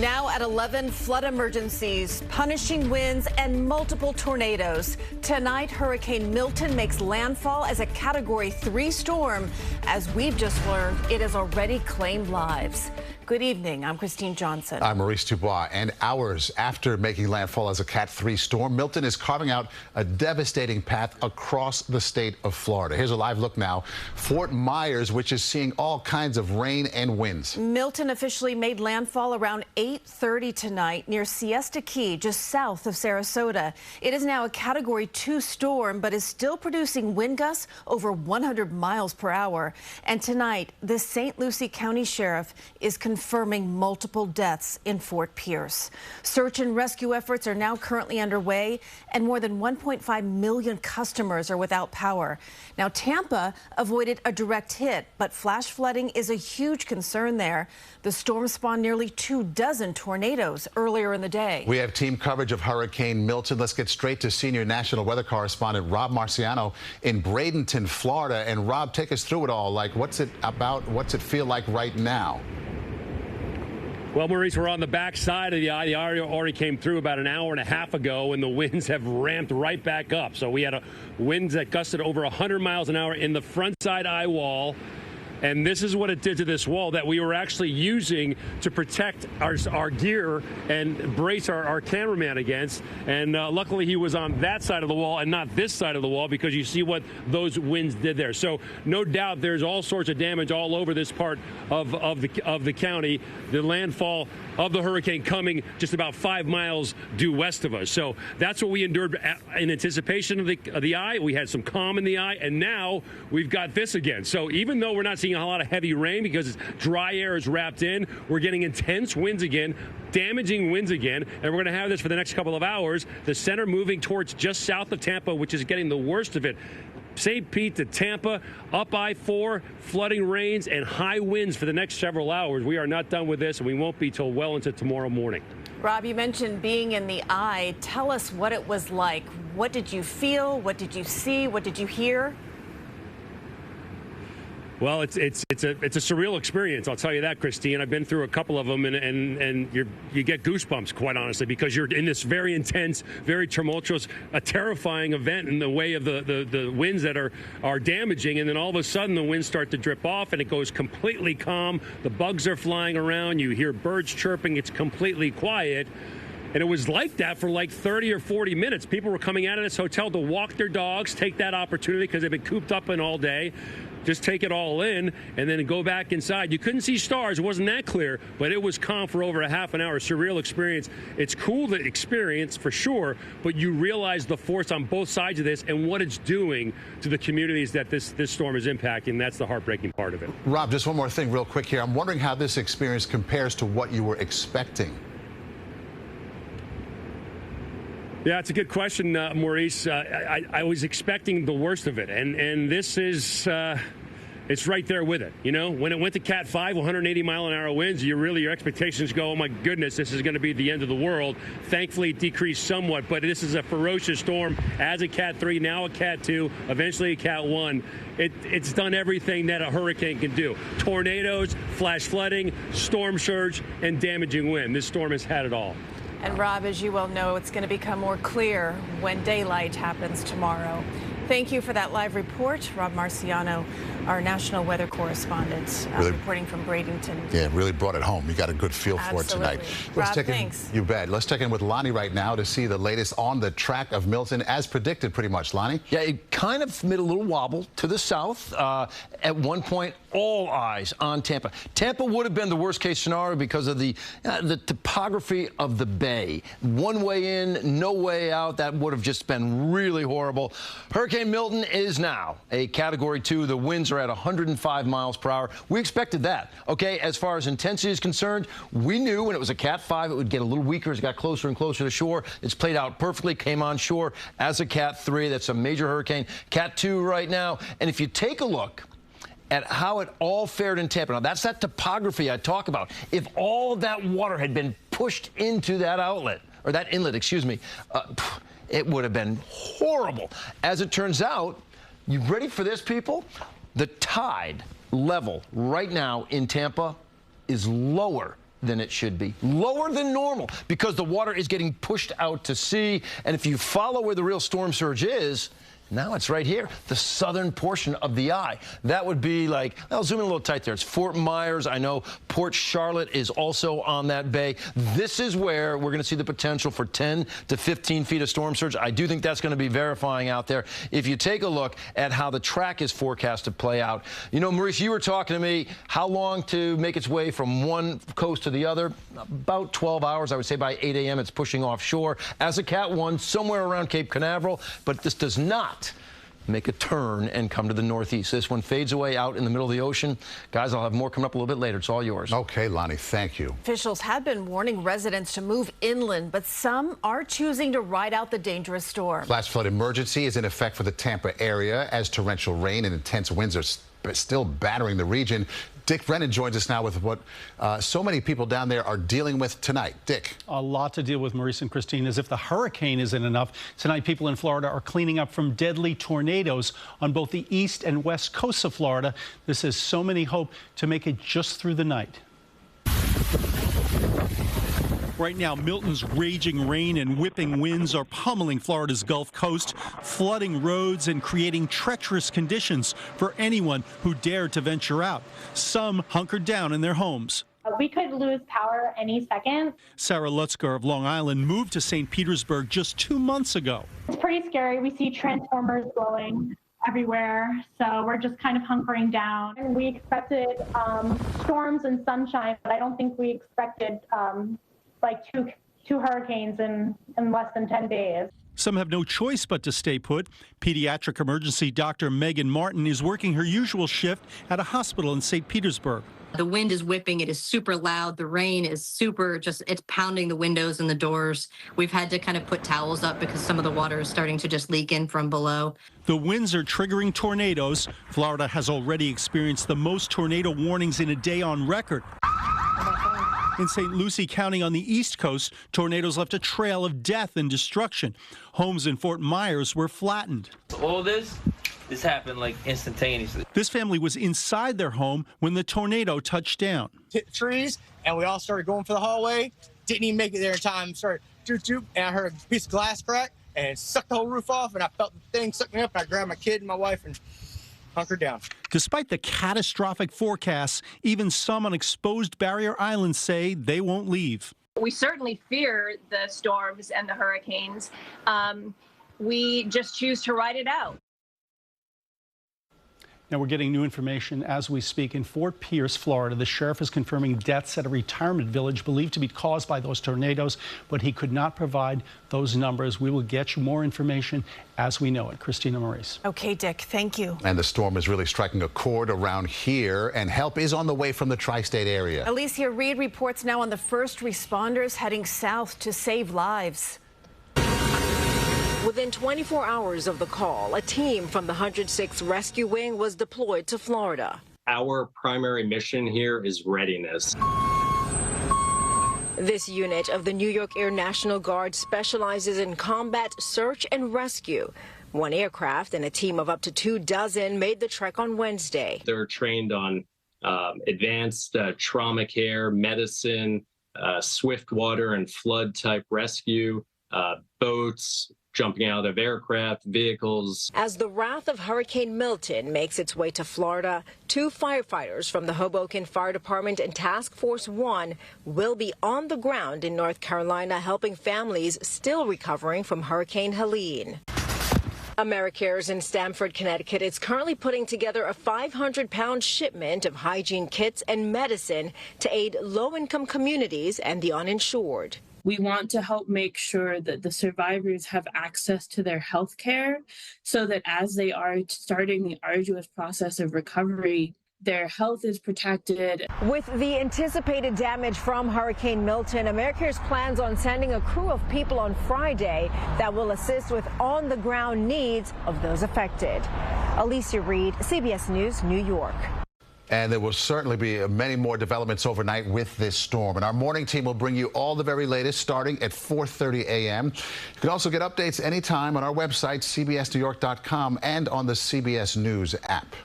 Now at 11, flood emergencies, punishing winds, and multiple tornadoes. Tonight, Hurricane Milton makes landfall as a Category 3 storm. As we've just learned, it has already claimed lives. Good evening. I'm Christine Johnson. I'm Maurice Dubois. And hours after making landfall as a Cat 3 storm, Milton is carving out a devastating path across the state of Florida. Here's a live look now. Fort Myers, which is seeing all kinds of rain and winds. Milton officially made landfall around 8:30 tonight near Siesta Key, just south of Sarasota. It is now a Category 2 storm, but is still producing wind gusts over 100 miles per hour. And tonight, the St. Lucie County Sheriff is confirming multiple deaths in Fort Pierce. Search and rescue efforts are now currently underway, and more than 1.5 million customers are without power. Now, Tampa avoided a direct hit, but flash flooding is a huge concern there. The storm spawned nearly 24 tornadoes earlier in the day. We have team coverage of Hurricane Milton. Let's get straight to senior national weather correspondent Rob Marciano in Bradenton, Florida. And Rob, take us through it all. Like, what's it about? What's it feel like right now? Well, Maurice, we're on the back side of the eye. The eye already came through about an hour and a half ago, and the winds have ramped right back up. So we had winds that gusted over 100 miles an hour in the front side eye wall. And this is what it did to this wall that we were actually using to protect our gear and brace our cameraman against. And luckily, he was on that side of the wall and not this side of the wall, because you see what those winds did there. So no doubt there's all sorts of damage all over this part of the county. The landfall of the hurricane coming just about 5 miles due west of us. So that's what we endured in anticipation of the eye. We had some calm in the eye, and now we've got this again. So even though we're not seeing a lot of heavy rain because dry air is wrapped in, we're getting intense winds again, damaging winds again, and we're going to have this for the next couple of hours. The center moving towards just south of Tampa, which is getting the worst of it. St. Pete to Tampa, up I-4, flooding rains and high winds for the next several hours. We are not done with this, and we won't be till well into tomorrow morning. Rob, you mentioned being in the eye. Tell us what it was like. What did you feel? What did you see? What did you hear? Well, it's a surreal experience. I'll tell you that, Christine. I've been through a couple of them, and you get goosebumps, quite honestly, because you're in this very intense, very tumultuous, a terrifying event in the way of the winds that are damaging, and then all of a sudden the winds start to drip off, and it goes completely calm. The bugs are flying around. You hear birds chirping. It's completely quiet. And it was like that for like 30 or 40 minutes. People were coming out of this hotel to walk their dogs, take that opportunity because they've been cooped up in all day. Just take it all in and then go back inside. You couldn't see stars. It wasn't that clear, but it was calm for over a half an hour. Surreal experience. It's cool to experience for sure, but you realize the force on both sides of this and what it's doing to the communities that this storm is impacting. That's the heartbreaking part of it. Rob, just one more thing real quick here. I'm wondering how this experience compares to what you were expecting. Yeah, it's a good question, Maurice. I was expecting the worst of it, and this is it's right there with it. You know, when it went to Cat 5, 180-mile-an-hour winds, your expectations go, oh my goodness, this is going to be the end of the world. Thankfully, it decreased somewhat, but this is a ferocious storm as a Cat 3, now a Cat 2, eventually a Cat 1. It's done everything that a hurricane can do: tornadoes, flash flooding, storm surge, and damaging wind. This storm has had it all. And Rob, as you well know, it's going to become more clear when daylight happens tomorrow. Thank you for that live report. Rob Marciano, our national weather correspondent, reporting from Bradenton. Yeah, really brought it home. You got a good feel for it tonight. Rob, thanks. You bet. Let's check in with Lonnie right now to see the latest on the track of Milton, as predicted pretty much. Lonnie? Yeah, it kind of made a little wobble to the south. At one point, all eyes on Tampa. Tampa would have been the worst-case scenario because of the topography of the bay. One way in, no way out. That would have just been really horrible. Hurricane Milton is now a Category 2. The winds are at 105 miles per hour. We expected that. Okay, as far as intensity is concerned, we knew when it was a Cat 5 it would get a little weaker as it got closer and closer to shore. It's played out perfectly, came on shore as a Cat 3. That's a major hurricane. Cat 2 right now. And if you take a look at how it all fared in Tampa. Now, that's that topography I talk about. If all that water had been pushed into that outlet, or that inlet, excuse me, it would have been horrible. As it turns out, you ready for this, people? The tide level right now in Tampa is lower than it should be. Lower than normal because the water is getting pushed out to sea. And if you follow where the real storm surge is, now it's right here, the southern portion of the eye. That would be like, I'll zoom in a little tight there. It's Fort Myers. I know Port Charlotte is also on that bay. This is where we're going to see the potential for 10 to 15 feet of storm surge. I do think that's going to be verifying out there. If you take a look at how the track is forecast to play out. You know, Maurice, you were talking to me how long to make its way from one coast to the other. About 12 hours. I would say by 8 a.m. it's pushing offshore as a Cat 1 somewhere around Cape Canaveral. But this does not make a turn and come to the northeast. This one fades away out in the middle of the ocean. Guys, I'll have more coming up a little bit later. It's all yours. Okay, Lonnie, thank you. Officials have been warning residents to move inland, but some are choosing to ride out the dangerous storm. Flash flood emergency is in effect for the Tampa area as torrential rain and intense winds are still battering the region. Dick Brennan joins us now with what so many people down there are dealing with tonight. Dick. A lot to deal with, Maurice and Christine. As if the hurricane isn't enough, tonight people in Florida are cleaning up from deadly tornadoes on both the east and west coasts of Florida. This has so many hope to make it just through the night. Right now, Milton's raging rain and whipping winds are pummeling Florida's Gulf Coast, flooding roads and creating treacherous conditions for anyone who dared to venture out. Some hunkered down in their homes. We could lose power any second. Sarah Lutzker of Long Island moved to St. Petersburg just 2 months ago. It's pretty scary. We see transformers glowing everywhere, so we're just kind of hunkering down. And we expected storms and sunshine, but I don't think we expected like two hurricanes in less than 10 days. Some have no choice but to stay put. Pediatric emergency Dr. Megan Martin is working her usual shift at a hospital in St. Petersburg. The wind is whipping. It is super loud. The rain is super, it's pounding the windows and the doors. We've had to kind of put towels up because some of the water is starting to just leak in from below. The winds are triggering tornadoes. Florida has already experienced the most tornado warnings in a day on record. In St. Lucie County on the East Coast, tornadoes left a trail of death and destruction. Homes in Fort Myers were flattened. All this happened like instantaneously. This family was inside their home when the tornado touched down. Hit the trees, and we all started going for the hallway. Didn't even make it there in time. Started doop, and I heard a piece of glass crack, and it sucked the whole roof off, and I felt the thing suck me up, and I grabbed my kid and my wife and hunkered down. Despite the catastrophic forecasts, even some on exposed barrier islands say they won't leave. We certainly fear the storms and the hurricanes. We just choose to ride it out. Now we're getting new information as we speak. In Fort Pierce, Florida, the sheriff is confirming deaths at a retirement village believed to be caused by those tornadoes, but he could not provide those numbers. We will get you more information as we know it. Christina Maurice. Okay, Dick, thank you. And the storm is really striking a chord around here, and help is on the way from the tri-state area. Alecia Reid reports now on the first responders heading south to save lives. Within 24 hours of the call, a team from the 106th Rescue Wing was deployed to Florida. Our primary mission here is readiness. This unit of the New York Air National Guard specializes in combat search and rescue. One aircraft and a team of up to 24 made the trek on Wednesday. They're trained on advanced trauma care, medicine, swift water and flood type rescue, boats, jumping out of aircraft, vehicles. As the wrath of Hurricane Milton makes its way to Florida, 2 firefighters from the Hoboken Fire Department and Task Force 1 will be on the ground in North Carolina helping families still recovering from Hurricane Helene. AmeriCares in Stamford, Connecticut is currently putting together a 500-pound shipment of hygiene kits and medicine to aid low-income communities and the uninsured. We want to help make sure that the survivors have access to their health care so that as they are starting the arduous process of recovery, their health is protected. With the anticipated damage from Hurricane Milton, AmeriCares plans on sending a crew of people on Friday that will assist with on-the-ground needs of those affected. Alecia Reid, CBS News, New York. And there will certainly be many more developments overnight with this storm. And our morning team will bring you all the very latest starting at 4:30 a.m. You can also get updates anytime on our website, cbsnewyork.com, and on the CBS News app.